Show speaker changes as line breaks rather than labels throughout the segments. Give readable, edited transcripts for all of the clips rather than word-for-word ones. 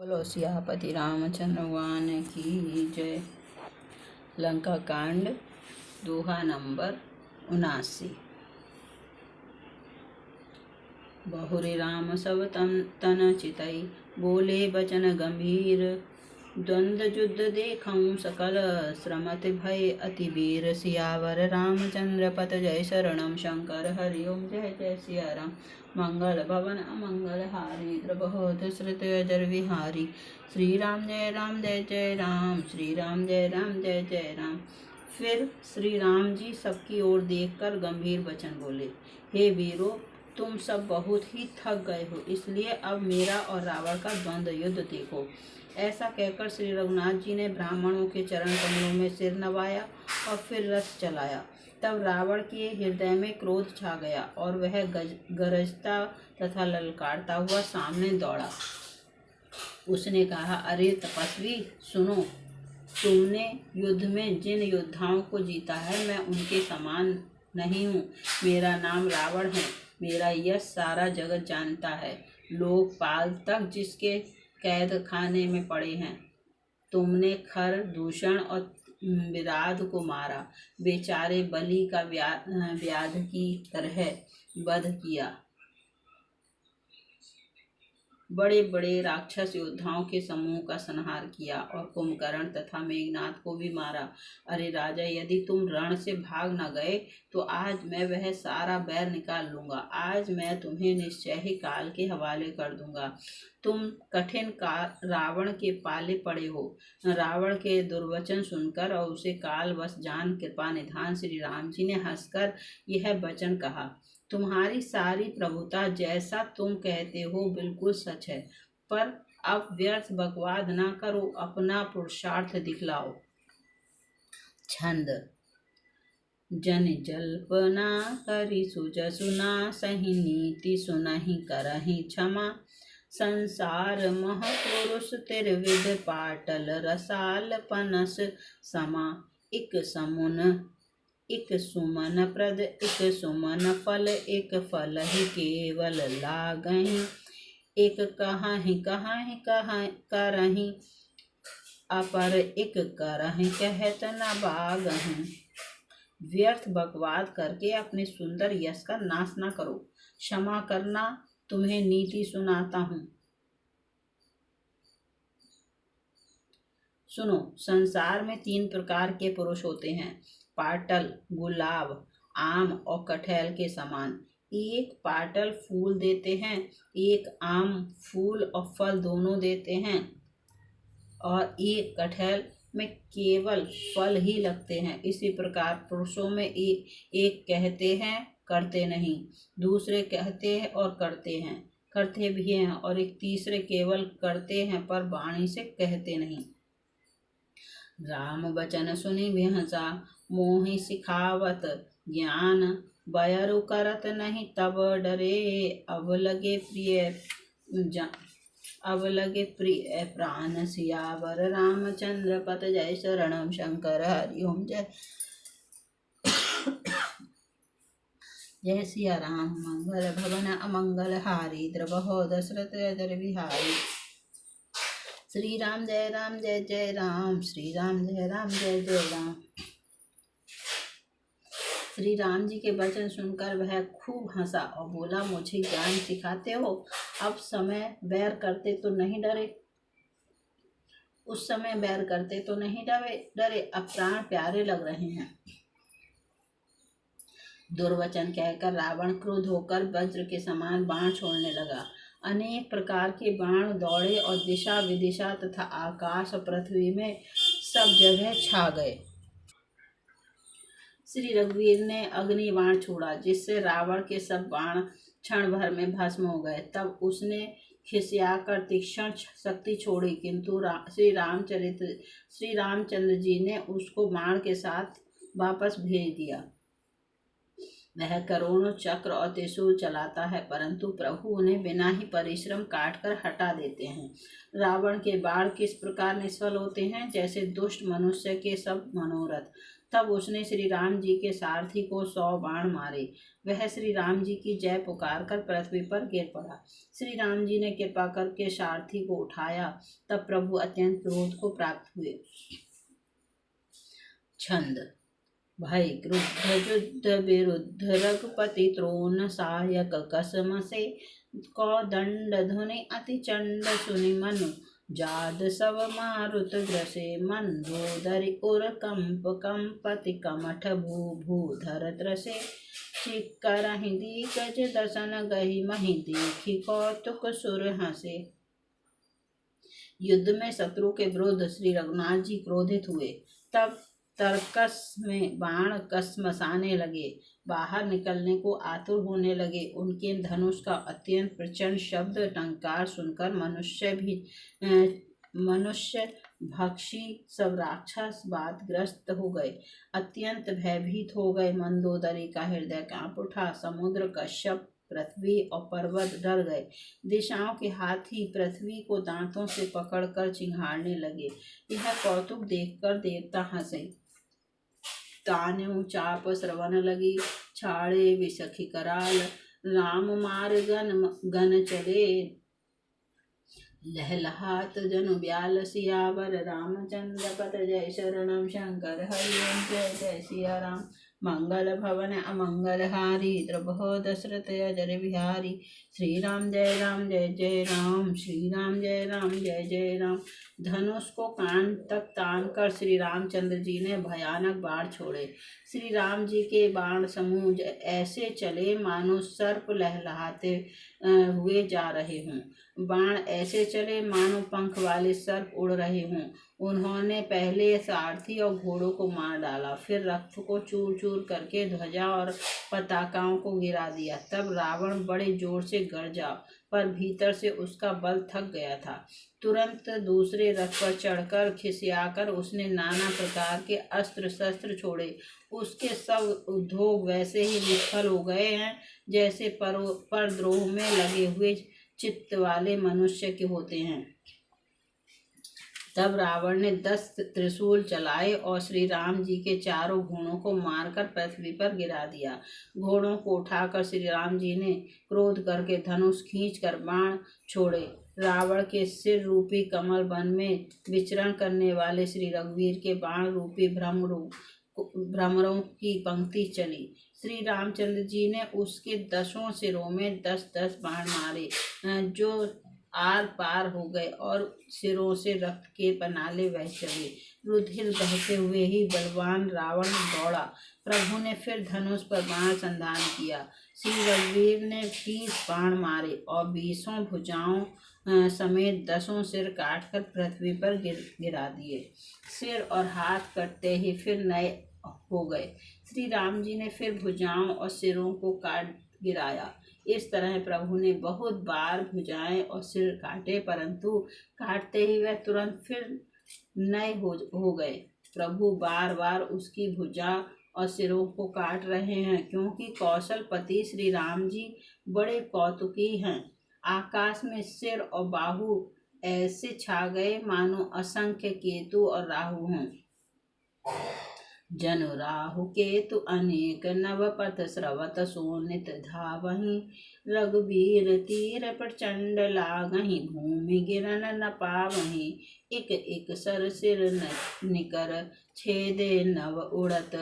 बोलो सियापति रामचंद्र भगवान की जय। लंका कांड दोहा नंबर 79। बहुरे राम सब तन चितई, बोले बचन गंभीर। द्वंद्व युद्ध देखऊं सकल, श्रमत भय अति वीर। सियावर रामचंद्र पत जय शरणम, शंकर हरिओम जय जय सिया राम। मंगल भवन अमंगल हारी, द्रबहोत श्रुत अजर विहारी। श्री राम जय जय राम, श्री राम जय जय राम। फिर श्री राम जी सबकी ओर देखकर गंभीर वचन बोले, हे वीरों, तुम सब बहुत ही थक गए हो, इसलिए अब मेरा और रावण का द्वंद्व युद्ध देखो। ऐसा कहकर श्री रघुनाथ जी ने ब्राह्मणों के चरण कमलों में सिर नवाया और फिर रथ चलाया। तब रावण के हृदय में क्रोध छा गया और वह गरजता तथा ललकारता हुआ सामने दौड़ा। उसने कहा, अरे तपस्वी सुनो, तुमने युद्ध में जिन योद्धाओं को जीता है मैं उनके समान नहीं हूँ। मेरा नाम रावण है, मेरा यश सारा जगत जानता है। लोकपाल तक जिसके कैद खाने में पड़े हैं। तुमने खर, दूषण और विराध को मारा, बेचारे बलि का व्याध की तरह वध किया। बड़े बड़े राक्षस योद्धाओं के समूह का संहार किया और कुंभकर्ण तथा मेघनाथ को भी मारा। अरे राजा, यदि तुम रण से भाग न गए तो आज मैं वह सारा बैर निकाल लूंगा। आज मैं तुम्हें निश्चय ही काल के हवाले कर दूंगा। तुम कठिन रावण के पाले पड़े हो। रावण के दुर्वचन सुनकर और उसे काल वश जान कृपा निधान श्री राम जी ने हंसकर यह वचन कहा, तुम्हारी सारी प्रभुता जैसा तुम कहते हो बिल्कुल सच है, पर अब व्यर्थ बकवाद ना करो, अपना पुरुषार्थ दिखलाओ। छंद। जन जल्पना करी सुजसुना, सही नीति सुनहि करहि क्षमा। संसार महापुरुष तिरविध, पाटल रसाल पनस समा। इक सुमन प्रद इक सुमन फल, एक फल ही केवल लागहि। एक कहाहि करहि, अपर एक करहि कहत न बागहि। व्यर्थ बकवाद करके अपने सुंदर यश का नाश न करो। क्षमा करना, तुम्हें नीति सुनाता हूँ। सुनो, संसार में 3 प्रकार के पुरुष होते हैं, पाटल, गुलाब, आम और कटहल के समान। एक पाटल फूल देते हैं, एक आम फूल और फल दोनों देते हैं, और एक कटहल में केवल फल ही लगते हैं। इसी प्रकार पुरुषों में एक कहते हैं करते नहीं, दूसरे कहते हैं और करते भी हैं, और एक तीसरे केवल करते हैं पर वाणी से कहते नहीं। राम बचन सुनि बिहसा, मोहि सिखावत ज्ञान। बयरु करत नहीं तब डरे, अब लगे प्रिय प्राण। सियावर रामचंद्र पत जय शरणम, शंकर हरिओम जय जय सिया राम। मंगल भवन अमंगल हारी, द्रबहो दशरथ अजर विहारी। श्री राम जय जय राम, श्री राम जय जय राम। श्री राम जी के वचन सुनकर वह खूब हंसा और बोला, मुझे ज्ञान सिखाते हो? अब समय बैर करते तो नहीं डरे, उस समय बैर करते तो नहीं डरे, अब प्राण प्यारे लग रहे हैं। दुर्वचन कहकर रावण क्रोध होकर वज्र के समान बाण छोड़ने लगा। अनेक प्रकार के बाण दौड़े और दिशा विदिशा तथा आकाश और पृथ्वी में सब जगह छा गए। श्री रघुवीर ने अग्नि बाण छोड़ा, जिससे रावण के सब बाण क्षण भर में भस्म हो गए। तब उसने खिसियाकर तीक्ष्ण शक्ति छोड़ी, किंतु श्री रामचंद्र जी ने उसको बाण के साथ वापस भेज दिया। वह करोड़ों चक्र और त्रिशूल चलाता है, परंतु प्रभु उन्हें बिना ही परिश्रम काटकर हटा देते हैं। रावण के बाण किस प्रकार निष्फल होते हैं, जैसे दुष्ट मनुष्य के सब मनोरथ। तब उसने श्री राम जी के सारथी को 100 बाण मारे। वह श्री राम जी की जय पुकार कर पृथ्वी पर गिर पड़ा। श्री राम जी ने कृपा करके सारथी को उठाया। तब प्रभु अत्यंत क्रोध को प्राप्त हुए। छंद। भय क्रुद्ध युद्ध विरुद्ध रघुपति त्रोण सहायक कसम से कौदंड धुनि अति चंड सुनि मनु जाद सब मारुत ग्रसे मंदोदरि उर कंपति कमठ भू भूधर त्रसे चिक्करहि दिग्गज दसन गहि महि देखि कौतुक सुर हंसे। युद्ध में शत्रु के विरुद्ध श्री रघुनाथ जी क्रोधित हुए। तब तरकस में बाण कसमसाने लगे, बाहर निकलने को आतुर होने लगे। उनके धनुष का अत्यंत प्रचंड शब्द टंकार सुनकर मनुष्य भक्षी सब राक्षस बादग्रस्त हो गए, अत्यंत भयभीत हो गए। मंदोदरी का हृदय कांप उठा। समुद्र, कश्यप, पृथ्वी और पर्वत डर गए। दिशाओं के हाथी पृथ्वी को दांतों से पकड़कर चिंघाड़ने लगे। यह कौतुक देखकर देवता हंसे। तान्यू चाप श्रवण लगी, छाड़े विसखी कराल। राम मार गन चले, लहलहात जनु ब्याल। सियावर रामचंद्र पद जय शरणम, शंकर हरि जय जय सिया राम। मंगल भवन अमंगल हारी, द्रबहो दशरथ अजर बिहारी। श्री राम जय जय राम, श्री राम जय जय राम। धनुष को कान तक तान कर श्री रामचंद्र जी ने भयानक बाण छोड़े। श्री राम जी के बाण समूह ऐसे चले मानो सर्प लहलहाते हुए जा रहे हों। बाण ऐसे चले मानो पंख वाले सर्प उड़ रहे हों। उन्होंने पहले सारथी और घोड़ों को मार डाला, फिर रथ को चूर चूर करके ध्वजा और पताकाओं को गिरा दिया। तब रावण बड़े जोर से गरजा, पर भीतर से उसका बल थक गया था। तुरंत दूसरे रथ पर चढ़कर खिसियाकर उसने नाना प्रकार के अस्त्र शस्त्र छोड़े। उसके सब उद्योग वैसे ही निष्फल हो गए हैं जैसे परद्रोह में लगे हुए चित्त वाले मनुष्य के होते हैं। तब रावण ने 10 त्रिशूल चलाए और श्री राम जी के चारों घोड़ों को मारकर पृथ्वी पर गिरा दिया। घोड़ों को उठाकर श्री राम जी ने क्रोध करके धनुष खींचकर बाण छोड़े। रावण के सिर रूपी कमल वन में विचरण करने वाले श्री रघुवीर के बाण रूपी भ्रमरों की पंक्ति चली। श्री रामचंद्र जी ने उसके 10 सिरों में 10-10 बाण मारे, जो आर पार हो गए और सिरों से रक्त के पनाले बह चले। रुधिर बहते हुए ही बलवान रावण दौड़ा। प्रभु ने फिर धनुष पर बाण संधान किया। श्री रघुवीर ने 20 बाण मारे और 20 भुजाओं समेत 10 सिर काटकर पृथ्वी पर गिरा दिए। सिर और हाथ कटते ही फिर नए हो गए। श्री राम जी ने फिर भुजाओं और सिरों को काट गिराया। इस तरह प्रभु ने बहुत बार भुजाएं और सिर काटे, परंतु काटते ही वह तुरंत फिर नए हो गए। प्रभु बार बार उसकी भुजा और सिरों को काट रहे हैं, क्योंकि कौशलपति श्री राम जी बड़े कौतुकी हैं। आकाश में सिर और बाहु ऐसे छा गए मानो असंख्य केतु और राहु हों। जनु राहु केतु अनेक नवपथ स्रवत सोनित धावहि। रघुबीर तीर प्रचंड लागहि, भूमि गिरन न पावहि। इक इक सर सिर निकर छेदे नव उड़त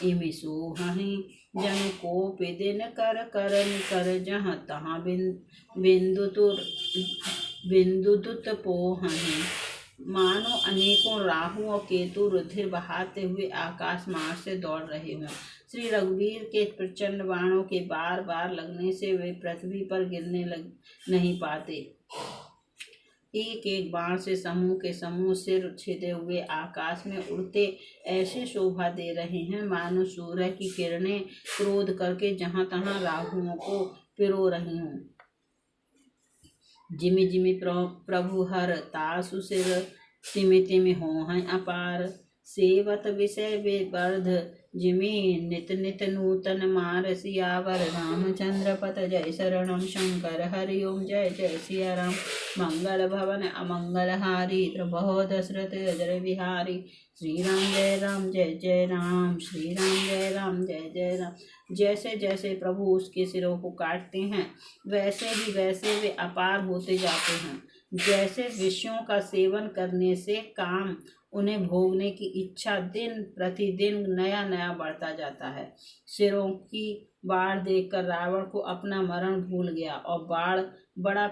इमि सोहहि। जनु कोपि दिन कर कर निकर, जहाँ तहाँ बिंदुदुत पोहहि। मानो अनेकों राहु और केतु रुधिर बहाते हुए आकाश मार्ग से दौड़ रहे हों। श्री रघुवीर के प्रचंड बाणों के बार बार लगने से वे पृथ्वी पर गिरने नहीं पाते। एक एक बाण से समूह के समूह सिर छेदे हुए आकाश में उड़ते ऐसे शोभा दे रहे हैं मानो सूर्य की किरणें क्रोध करके जहाँ तहाँ राहुओं को पिरो रही हों। जिमि जिमि प्रभु हर तासु सिर, तिमि तिमि होहं अपार। सेवत विषय विवर्ध जिमि नित नित नूतन मार सियावर रामचंद्र पत जय शरणम शंकर हरि ओम जय जय सिया राम। मंगल भवन अमंगल हारी प्रभो दशरथ अजर बिहारी। श्री राम जय जय राम, श्री राम जय जय राम। जैसे जैसे प्रभु उसके सिरों को काटते हैं वैसे ही वैसे वे अपार होते जाते हैं। जैसे विषयों का सेवन करने से काम उन्हें भोगने की इच्छा दिन प्रतिदिन नया नया बढ़ता जाता है। सिरों की बाढ़ देखकर रावण को अपना मरण भूल गया और बड़ा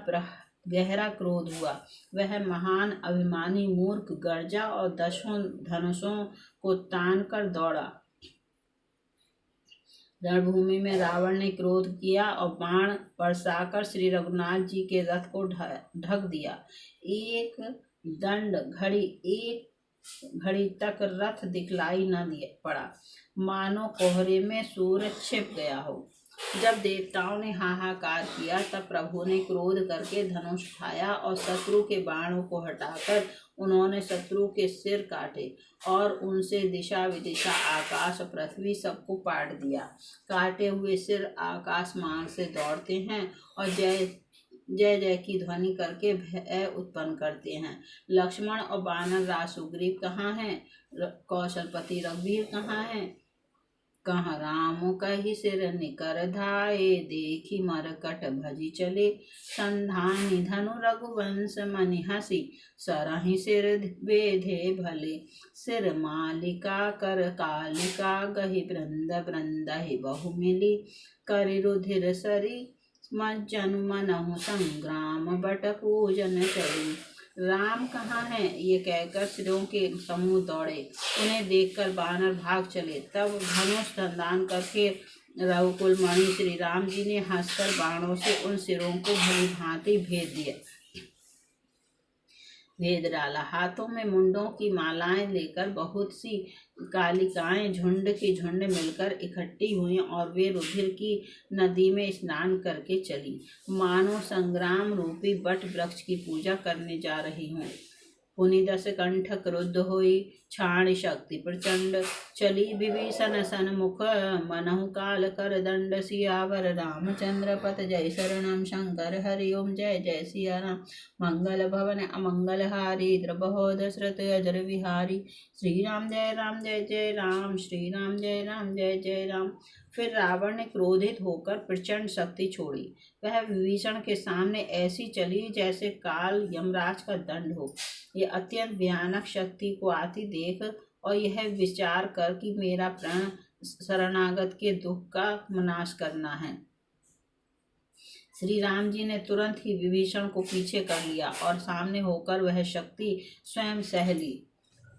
गहरा क्रोध हुआ। वह महान अभिमानी मूर्ख गर्जा और 10 धनुषों को तान कर दौड़ा। रणभूमि में रावण ने क्रोध किया और बाण बरसाकर श्री रघुनाथ जी के रथ को ढक दिया। एक घड़ी तक रथ दिखलाई न पड़ा, मानो कोहरे में सूरज छिप गया हो। जब देवताओं ने हाहाकार किया तब प्रभु ने क्रोध करके धनुष उठाया और शत्रु के बाणों को हटाकर उन्होंने शत्रु के सिर काटे और उनसे दिशा विदिशा आकाश पृथ्वी सबको पाट दिया। काटे हुए सिर आकाश मार्ग से दौड़ते हैं और जय जय जय की ध्वनि करके भय उत्पन्न करते हैं। लक्ष्मण और वानर राज सुग्रीव कहाँ हैं? कौशलपति रघुवीर कहाँ हैं? कहाँ राम कही सिर निकर धाये, देखी मरकट भजी चले संधानी धनु रघुवंश मनि हसी, सरहि सिर बेधे भले सिर मालिका कर कालिका, गही वृंद वृंदहि बहु मिली करि रुधिर सरी, मज्जनु मनहु संग्राम बट पूजन चली। राम कहाँ हैं? ये कहकर सिरों के समूह दौड़े। उन्हें देखकर वानर भाग चले। तब धनुष धंधान करके रघुकुल मणि श्री राम जी ने हंसकर बाणों से उन सिरों को भली भांति भेद डाला। हाथों में मुंडों की मालाएं लेकर बहुत सी कालिकाएं झुंड के झुंड मिलकर इकट्ठी हुई और वे रुधिर की नदी में स्नान करके चली, मानो संग्राम रूपी बट वृक्ष की पूजा करने जा रही हूँ। पुनि 10 कंठ क्रुद्ध हुई, क्षाण शक्ति प्रचंड चली विभीषण सन्मुख, मनहु काल कर दंड सियावर रामचंद्र पत जय शरणम शंकर हरि ओम जय जय सिया राम। मंगल भवन अमंगल हारी द्रबहो दशरथ अजर विहारी। श्री राम जय जय राम, श्री राम जय जय राम। फिर रावण ने क्रोधित होकर प्रचंड शक्ति छोड़ी। वह विभीषण के सामने ऐसी चली जैसे काल यमराज का दंड हो। यह अत्यंत भयानक शक्ति को आती देख और यह विचार कर कि मेरा प्राण शरणागत के दुख का नाश करना है, श्री राम जी ने तुरंत ही विभीषण को पीछे कर लिया और सामने होकर वह शक्ति स्वयं सह ली।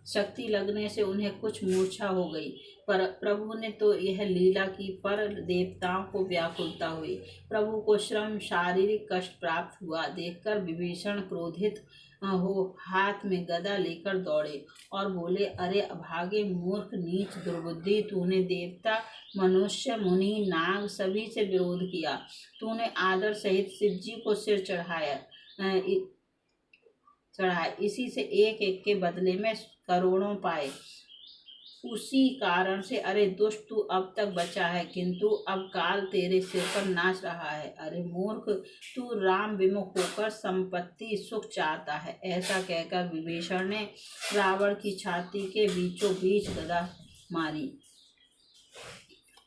शक्ति लगने से उन्हें कुछ मूर्छा हो गई, पर प्रभु ने तो यह लीला की, पर देवताओं को व्याकुलता हुई। प्रभु को श्रम शारीरिक कष्ट प्राप्त हुआ देखकर विभीषण क्रोधित हो हाथ में गदा लेकर दौड़े और बोले, अरे अभागे मूर्ख नीच दुर्बुद्धि, तूने देवता मनुष्य मुनि नाग सभी से विरोध किया। तूने आदर सहित शिव जी को सिर चढ़ाया, इसी से एक एक के बदले में करोड़ों पाए। उसी कारण से अरे दुष्ट, तू अब तक बचा है, किंतु अब काल तेरे सिर पर नाच रहा है। अरे मूर्ख, तू राम विमुख होकर संपत्ति सुख चाहता है। ऐसा कहकर विभीषण ने रावण की छाती के बीचों बीच गदा मारी।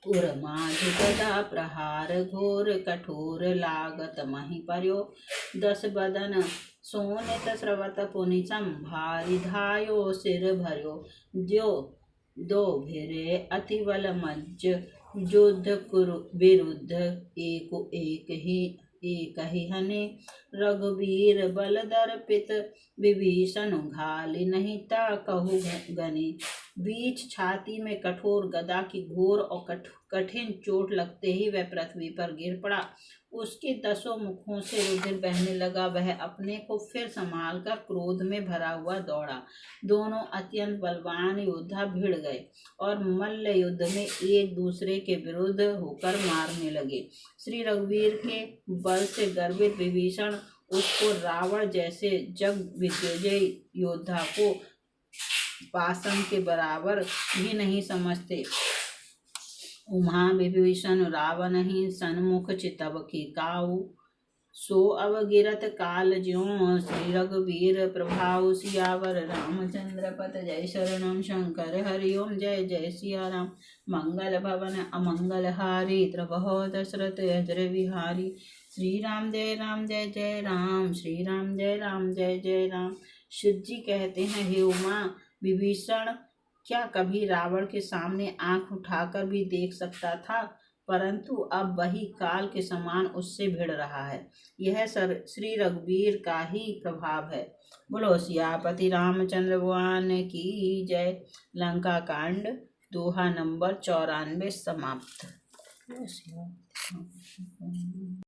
उर्माझ गदा प्रहार घोर कठोर लागत मही पर्यो, 10 बदन सोनित स्रवत पुनि संभारि, धायो सिर भर्यो दो भिरे अति बल मज्ज, युद्ध विरुद्ध एक ही हने, रघुवीर बल दर्पित विभीषण घाली नहीं ता कहु गने। बीच छाती में कठोर गदा की घोर और कठिन चोट लगते ही वह पृथ्वी पर गिर पड़ा। उसके 10 मुखों से रुधिर बहने लगा। वह अपने को फिर संभाल कर क्रोध में भरा हुआ दौड़ा। दोनों अत्यंत बलवान योद्धा भिड़ गए और मल्ल युद्ध में एक दूसरे के विरुद्ध होकर मारने लगे। श्री रघुवीर के बल से गर्वित विभीषण उसको रावण जैसे जग विजयी योद्धा को पाषाण के बराबर भी नहीं समझते। उमा विभीषण रावण ही सन्मुख चितव की काऊ, सो अवगिरत काल ज्यों श्री रघुवीर प्रभाव। सियावर रामचंद्र पत जय शरणम, शंकर हरिओम जय जय सिया राम। मंगल भवन अमंगल हारी, त्रवहो दशरथ अजर विहारी। श्री राम जय जय राम, श्री राम जय जय राम। शिव जी कहते हैं, हे उमा, विभीषण क्या कभी रावण के सामने आंख उठाकर भी देख सकता था, परंतु अब वही काल के समान उससे भिड़ रहा है। यह श्री रघुवीर का ही प्रभाव है। बोलो सियापति रामचंद्र भगवान की जय। लंका कांड दोहा नंबर 94 समाप्त।